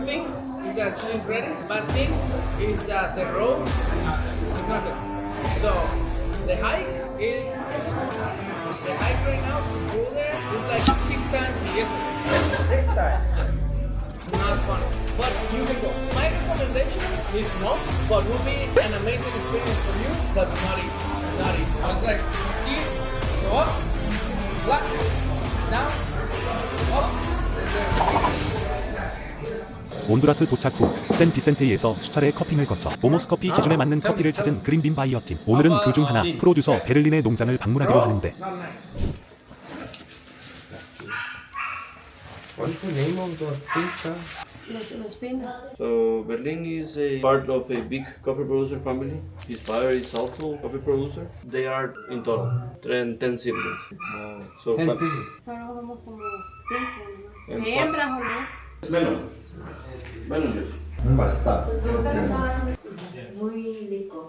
thing is that she's ready. Bad thing is that the road is not good. So the hike right now to go there is like 6 times yesterday. 6 times. Yes. It's not fun. But you can go. My recommendation is no, but will be an amazing experience for you, but not easy. Not easy. I was like, here, go up, flat, down, up, and then. 온두라스 도착 후 샌 비센테이에서 수차례 커핑을 거쳐 모모스 커피 기준에 맞는 커피를 찾은 그린빈 바이어 팀. 오늘은 그 중 하나 프로듀서 베를린의 농장을 방문하기로 하는데 What's the name of the thing? So Berlin is a part of a big coffee producer family. His father is also a coffee producer. They are in total 10 siblings. So 10 cities. Solo somos como 5. And Hembras o no. melon. Melon juice. 맛있다. Muy rico.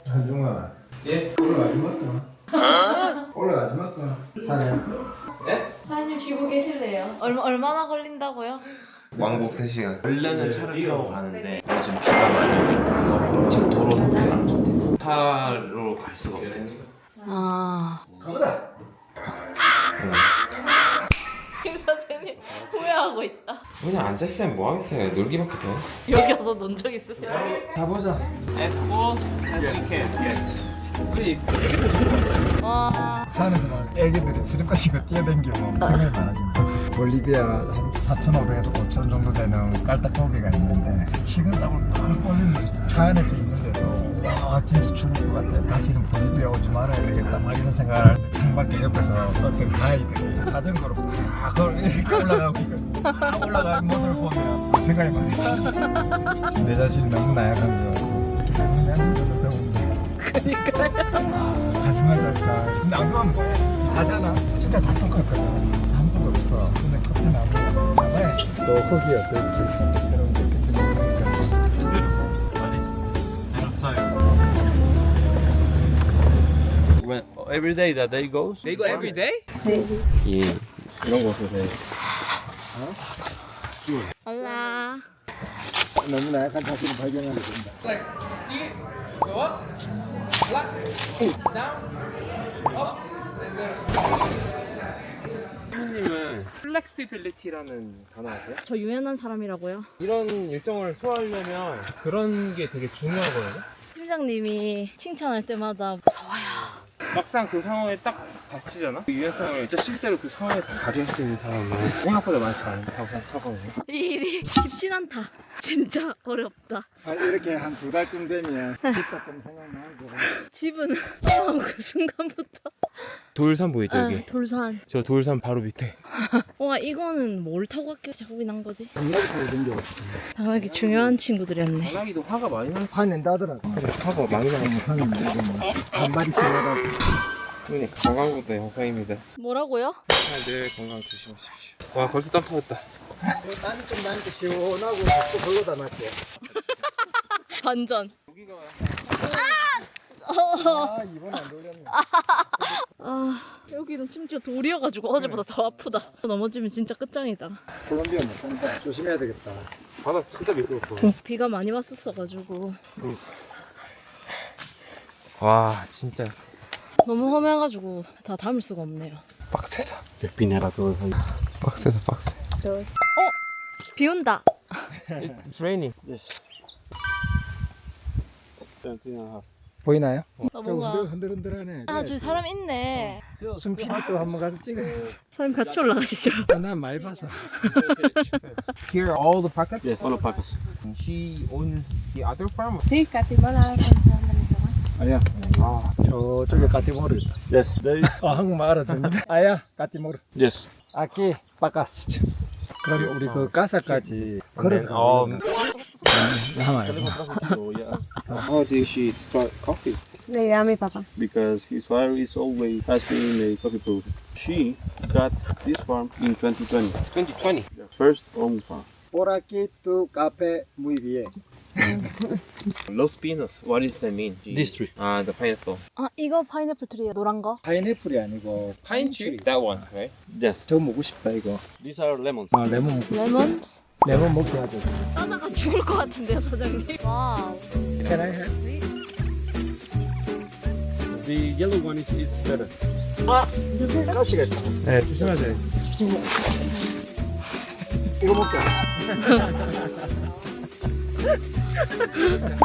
한중아. 예? 올라가지 마까. 올라가지 마까. 잘해. 사장님 쉬고 계실래요? 얼마나 걸린다고요? 왕복 3시간. 원래는 차를 타고 가는데 요즘 비가 많이 오니까 지금 도로 상태가 안 좋대. 차로 갈 수가 없대. 아. 가보자. 김 사장님 후회하고 있다. 그냥 앉아있으면 뭐 하겠어요. 놀기밖에 돼. 여기 와서 논 적 있으세요? 가보자. 와. 산에서 막 애기들이 스리퍼 뛰어다니고 생각이 많아진다. 볼리비아 한 4,500에서 5,000 정도 되는 깔딱고기가 있는데 식은땀을 막 꼴리면서 차 안에서 있는데도 와 진짜 죽을 것 같아. 다시는 볼리비아 오지 말아야 되겠다 막 이런 생각을 하는데 창밖에 옆에서 어떤 가이들이 자전거로 막 이렇게 올라가고 있거든. 막 올라가는 모습을 보면 생각이 많이 나. 내 자신이 너무 나약한 거 같고 기다리면 더운데 하지 말자니까. 근데 안 그러면 뭐해? 하잖아. 진짜 다 똑같거든. 아무것도 없어. 근데 커피 나무가 나가야지. 또 흙이 어떨지 새로운 게 있을지 모르니까. When every day that they goes. They go every day? 예. 이런 곳에 올라. 너무 나약한 자신을 발견하게 된다. Like, here, go up, flat, down, up, and then. 선생님은 플렉시빌리티라는 단어 아세요? 저 유연한 사람이라고요? 이런 일정을 소화하려면 그런 게 되게 중요하거든요. 팀장님이 칭찬할 때마다 무서워요. 막상 그 상황에 딱 닥치잖아? 그 유연성을 진짜 실제로 그 상황에 발휘할 수 있는 사람은 생각보다 많지 않다고 생각하거든요. 이 일이 쉽진 않다. 진짜 어렵다. 이렇게 한 2달쯤 되면 집 조금 생각나고. 집은 처음 그 순간부터. 돌산 보이죠 여기? 돌산. 저 돌산 바로 밑에. 와 이거는 뭘 타고 갔길래 작업이 난 거지? 장난이 타고 댕겨. 당연히 중요한 친구들이었네. 전화기도 화가 많이 나. 화낸다 하더라고. 그래, 화가 많이 나. 화는 이거 뭐 반발이 세가지고. 그러니까 건강부터 영상입니다. 뭐라고요? 늘 건강 조심하십시오. 와 벌써 땀 터졌다. 땀이 좀 나니까 시원하고 박수 걸러다 놨지. 반전. 여기가 아 이번 안 돌렸네. 아 여기는 심지어 돌이어가지고 어제보다 더 아프다. 넘어지면 진짜 끝장이다. 콜롬비아 못 간다. 조심해야 되겠다. 바다 진짜 미끄럽고. 비가 많이 왔었어가지고 와 진짜 너무 험해가지고 다 담을 수가 없네요. 빡세다. 빡세다 빡세. 비 온다. It's raining. 보이나요? 아, 좀 뭔가 흔들흔들하네. 아 저기 사람 있네. 숨피나또 한번 가서 찍어. 사장님 같이 올라가시죠. 난 많이 봐서. Here are all the packets. Yes, all the packets. She owns the other farm. Sí, casi van a 아야. 아 저쪽에 까띠모르 있다. Yes, there is. 아 한국말 알아듣는데. 아야 까띠모르. Yes. 아끼 빠까스. 그럼 우리 그 가사까지 걸어서 어, So yeah. How did she start coffee? Le diré a mi papá. Because his father is always has been a coffee producer. She got this farm in 2020. 2020. The first own farm. Por aquí tu café muy bien. Los Pinos. What does that mean? This tree. The pineapple. 아 이거 파인애플 트리야 노란 거? 파인애플이 아니고 Pine tree. That one, right? Yes. 저거 먹고 싶다 이거. These are lemons. 아 레몬 먹고 레몬? 레몬 먹게 하자. 따다가 죽을 것 같은데요 사장님. 와우. Can I have? The yellow one is better. 가시가 있다. 네 조심하세요. 이거 먹자.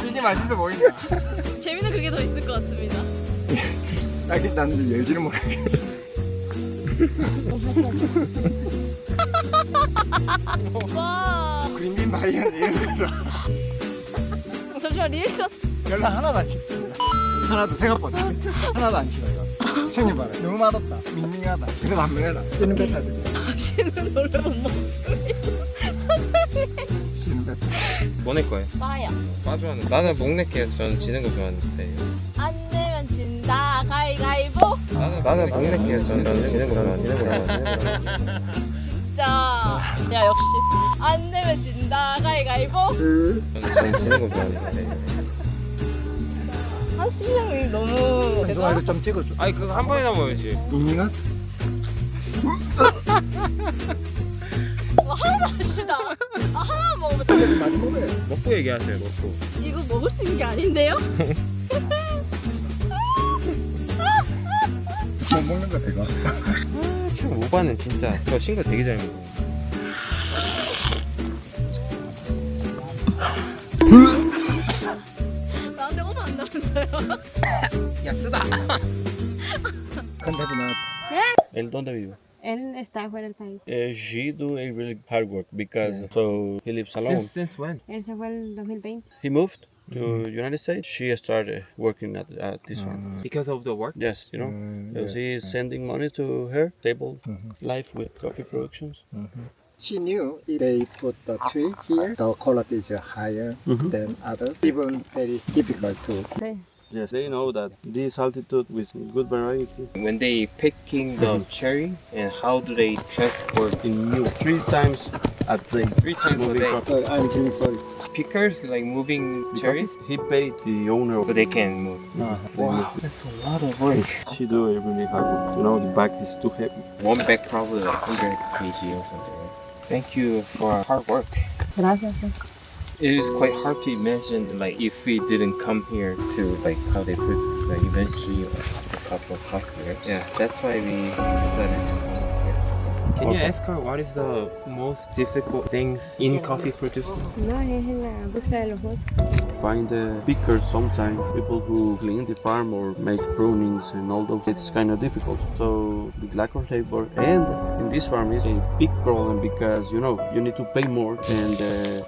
이게 맛있어 보인다. 재미는 그게 더 있을 것 같습니다. 난 열지를 모르겠어. 와. 그린빈 바이언 이런 거 잠시만 리액션. 연락 하나도 안 싫다. 하나도 생각보다 하나도 안 싫어요. 형님 봐라. 너무 맛없다. 밍밍하다. 그래도 한 번 해라. 뛰는 배 타야 돼. 당신은 원래 못 먹습니다. 쉬는 배 타. 뭐 낼 거예요? 빠야. 빠져하는. 나는 목 낼게요. 저는 지는 거 좋아하는 스타일이에요. 안 내면 진다 가위가위보. 나는 목 낼게요. 저는 지는 거 좋아하는. 진짜. 야 역시 안 내면 진다 가위가위보. 저는 지는 거 좋아하는 스타일이에요. 한심장님 너무 좋아요. 좀 찍어줘. 아니 그거 한 번에 먹어야지. 밍밍한? 하나도 안 시다. 하나 먹으면 많이 먹어요. 먹고 얘기하세요. 먹고. 이거 먹을 수 있는 게 아닌데요? 못 먹는 거 이거. 참 오바는 진짜. 저 신거 되게 잘 먹어. 나한테 오면 안 나면서요. 야 쓰다. 컨텐츠 나. ¿El dónde vive? Él está fuera del país. She do a really hard work because so he lives alone. Since when? Él se fue el 2020. He moved to United States. She started working at this one. Because of the work? Yes, you know, because he is sending money to her stable life with coffee productions. She knew if they put the tree here, the quality is higher than others. Even very difficult to. Sí. Yes, they know that this altitude with good variety When they picking the cherry, and how do they transport in mule 3 times a day. 3 times a Moving day? coffee. I'm giving sorry. Pickers like moving cherries He paid the owner so of they can move. Wow, That's a lot of work. She do a really hard work. You know, the bag is too heavy. One bag probably like 100 kg or something. Right? Thank you for hard work. Gracias. It is quite hard to imagine like if we didn't come here to like how they produce like eventually a cup of coffee. Right? Yeah, that's why we decided to come here. Can you ask her what is the most difficult things in coffee producing? No, es en la búsqueda de los huesos. Find pickers sometimes, people who clean the farm or make prunings and all those. It's kind of difficult. So the lack of labor and in this farm is a big problem because you know you need to pay more and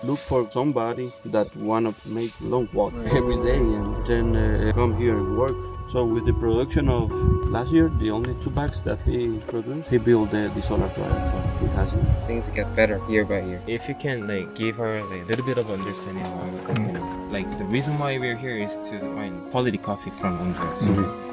look for somebody that wanna make long walk every day and then come here and work. So with the production of last year, the only 2 bags that he produced, he built the solar dryer. So he has it. Things get better year by year. If you can like give her like, a little bit of understanding of our company, like the reason why we're here is to find quality coffee from Honduras.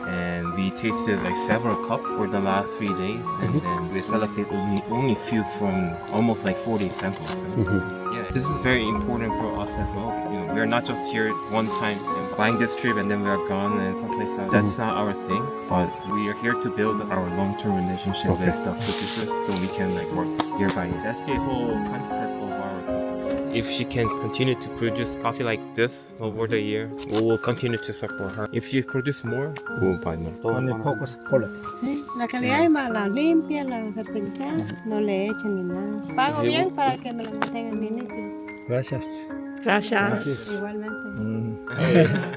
And we tasted like several cups for the last 3 days, and then we selected only few from almost like 40 samples. Right? Yeah, this is very important for us as well. You know, we're not just here one time and buying this trip and then we are gone and someplace else. That's not our thing. But we are here to build our long-term relationship with the producers, so we can like work year by year. That's the whole concept of our company. If she can continue to produce coffee like this over the year, we will continue to support her. If she produce more, we will buy more. Only focus quality. Sí, la calidad es mala, limpia, la fertilizada, no le echan ni nada. Pago bien para que me la mantengan bien limpia. Gracias. Gracias. Igualmente.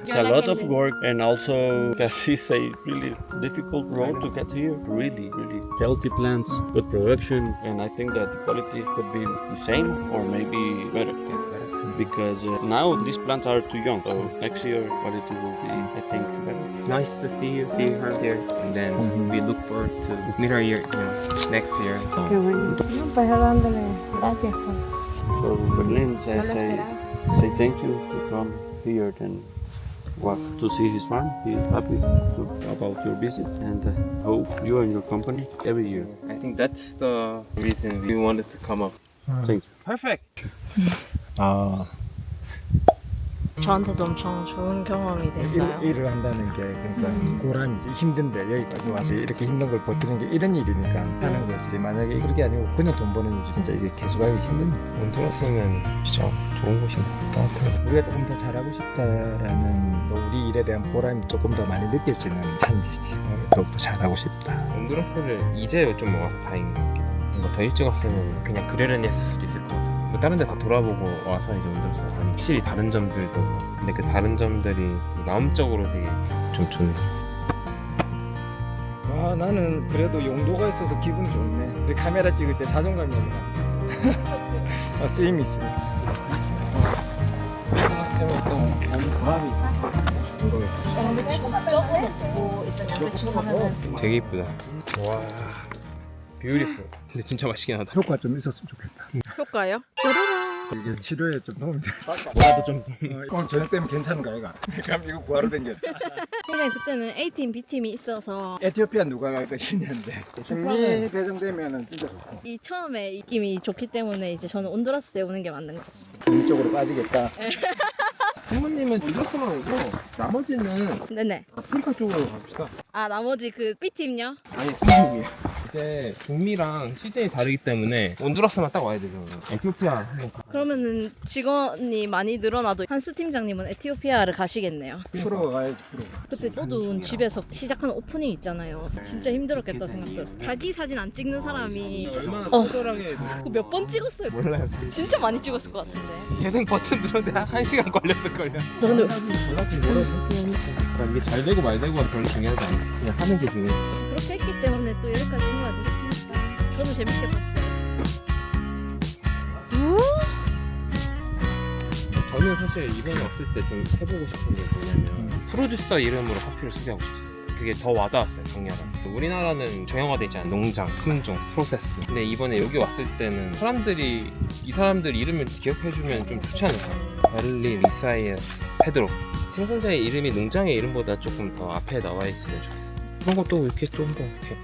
It's a lot of work and also because it's a really difficult road to get here. Really healthy plants, good production, and I think that the quality could be the same or maybe better. It's better. Because now these plants are too young, so next year quality will be, I think, better. It's nice to see her here, and then we look forward to meet her here, next year. So, Qué bueno. No, pues dándole gracias por So Berlin no says lo say esperaba. thank you to come here and to see his farm. He's happy about your visit and hope you and your company every year. I think that's the reason we wanted to come up. Thank you. Perfect. 아 저한테도 엄청 좋은 경험이 됐어요. 일을 한다는 게 그러니까 보람이지. 힘든데 여기까지 와서 이렇게 힘든 걸 버티는 게 이런 일이니까 하는 거지. 만약에 그렇게 아니고 그냥 돈 버는 일이 진짜 이게 계속하기 힘든 일. 온두라스는 진짜 좋은 곳인 것 같아요. 우리가 조금 더 잘하고 싶다라는 또 우리 일에 대한 보람이 조금 더 많이 느껴지는 산지지. 더욱더 잘하고 싶다. 온두라스를 이제 좀 와서 다행인 것 같기도 해요. 뭔가 더 일찍 왔으면 그냥 그러려니 했을 수도 있을 것 같아요. 뭐 다른 데 다 돌아보고 와서 이제 온두라스 왔더니 확실히 다른 점들도 근데 그 다른 점들이 마음적으로 되게 좀 좋네. 와 나는 그래도 용도가 있어서 기분 좋네. 우리 카메라 찍을 때 자존감이 올라. 쓰임이 있어. 보람이 적어놓고 일단 양배추 사면은 되게 이쁘다. 와, 뷰티풀. 근데 진짜 맛있긴 하다. 효과 좀 있었으면 좋겠다. 효과요? 이게 치료에 좀 도움이 됐어. 나도 좀 오늘 저녁 때면 괜찮은가 이가? 그럼 이거 구하러 댕겼다. 팀장님 그때는 A팀, B팀이 있어서 에티오피아 누가 갈 것이냐인데 중미 배정되면은 진짜 좋고 이 처음에 입김이 좋기 때문에 이제 저는 온두라스에 오는 게 맞는 것 같습니다. 중미 쪽으로 빠지겠다. 부모님은 온두라스만 오고 나머지는 네네. 아프리카 쪽으로 갑시다. 아 나머지 그 B팀요? 아니 중국이야. 이제 북미랑 시즌이 다르기 때문에 온두라스만 딱 와야 되죠. 에티오피아 한번 가. 그러면은 직원이 많이 늘어나도 한스 팀장님은 에티오피아를 가시겠네요. 프로가 가야지 프로. 그때 저도 집에서 시작하는 오프닝 있잖아요. 진짜 힘들었겠다 생각 들었어. 자기 사진 안 찍는 사람이 얼마나 어. 친절하게 그 몇 번 찍었어요? 몰라요. 진짜 많이 찍었을 것 같은데. 재생 버튼 누르는데 한 시간 걸렸을걸요. 저 근데 연락이 뭐라고 했으면 그러니까 이게 잘 되고 말 되고가 별로 중요하지 않아. 그냥 하는 게 중요해. 그렇게 했기 때문에 또 여기까지 온 거 아니겠습니까? 저도 재밌게 봤어요. 저는 사실 이번에 왔을 때 좀 해보고 싶은 게 뭐냐면 프로듀서 이름으로 커피를 소개하고 싶어요. 그게 더 와닿았어요, 작년에. 우리나라는 정형화돼 있잖아요. 농장, 품종, 프로세스. 근데 이번에 여기 왔을 때는 이 사람들 이름을 기억해주면 좀 좋지 않을까? 베를린, 이사이아스, 페드로. 생산자의 이름이 농장의 이름보다 조금 더 앞에 나와 있으면 좋겠어요. 그런 것도 이렇게 좀 더 이렇게